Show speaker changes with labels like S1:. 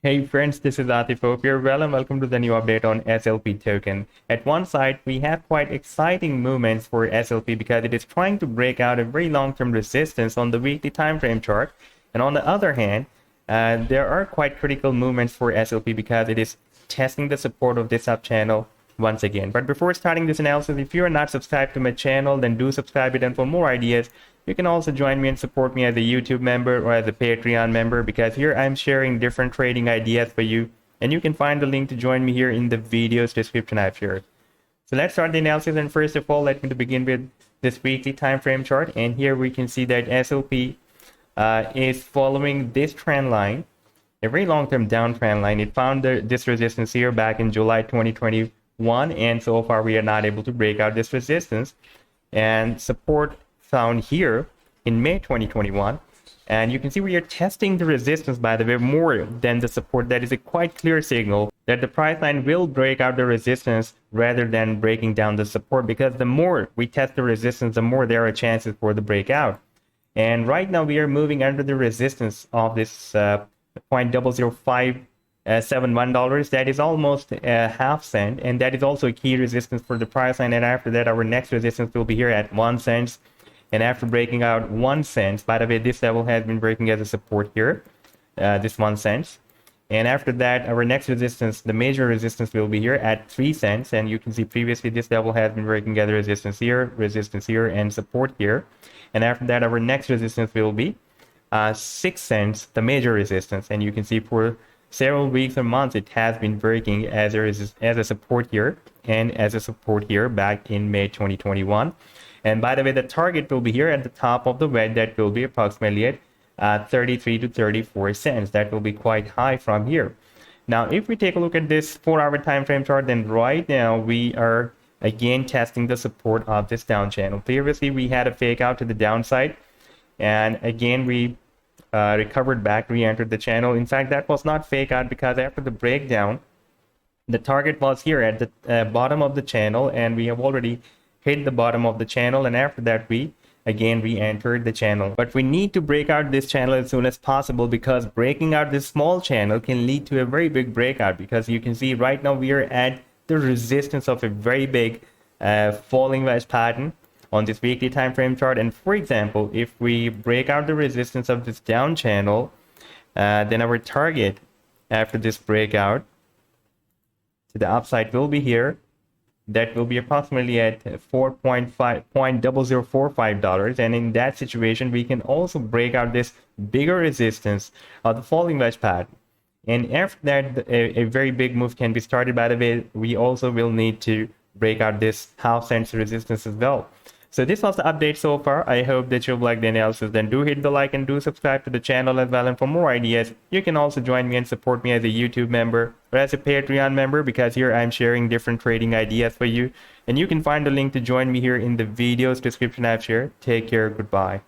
S1: Hey friends, this is Atif Hope here. Well, and welcome to the new update on SLP token. At one side, we have quite exciting movements for SLP because it is trying to break out a very long-term resistance on the weekly time frame chart. And on the other hand, there are quite critical movements for SLP because it is testing the support of this sub channel once again. But before starting this analysis, if you are not subscribed to my channel, then do subscribe it. And for more ideas, you can also join me and support me as a YouTube member or as a Patreon member, because here I'm sharing different trading ideas for you, and you can find the link to join me here in the video's description I've shared. So let's start the analysis, and first of all, let me begin with this weekly time frame chart. And here we can see that SLP is following this trend line, a very long-term downtrend line. It found this resistance here back in July 2021, and so far we are not able to break out this resistance. And support found here in May 2021, and you can see we are testing the resistance, by the way, more than the support. That is a quite clear signal that the price line will break out the resistance rather than breaking down the support, because the more we test the resistance, the more there are chances for the breakout. And right now we are moving under the resistance of this $0.00571. That is almost a half cent, and that is also a key resistance for the price line. And after that, our next resistance will be here at 1 cent. And after breaking out 1 cent, by the way, this level has been breaking as a support here, this 1 cent. And after that, our next resistance, the major resistance, will be here at 3 cents. And you can see previously this level has been breaking as a resistance here, and support here. And after that, our next resistance will be 6 cents, the major resistance. And you can see for several weeks or months, it has been breaking as a support here and as a support here back in May 2021. And by the way, the target will be here at the top of the wedge. That will be approximately at 33 to 34 cents. That will be quite high from here. Now, if we take a look at this 4-hour time frame chart, then right now we are again testing the support of this down channel. Previously, we had a fake out to the downside, and again we recovered back, re-entered the channel. In fact, that was not fake out, because after the breakdown, the target was here at the bottom of the channel, and we have already hit the bottom of the channel, and after that we again re-entered the channel. But we need to break out this channel as soon as possible, because breaking out this small channel can lead to a very big breakout, because you can see right now we are at the resistance of a very big falling wedge pattern on this weekly time frame chart. And for example, if we break out the resistance of this down channel, then our target after this breakout to the upside will be here. That will be approximately at $4.0045. And in that situation, we can also break out this bigger resistance of the falling wedge pattern. And after that, a very big move can be started. By the way, we also will need to break out this half cent resistance as well. So this was the update so far. I hope that you've liked the analysis. Then do hit the like and do subscribe to the channel as well. And for more ideas, you can also join me and support me as a YouTube member or as a Patreon member, because here I'm sharing different trading ideas for you. And you can find the link to join me here in the video's description I've shared. Take care. Goodbye.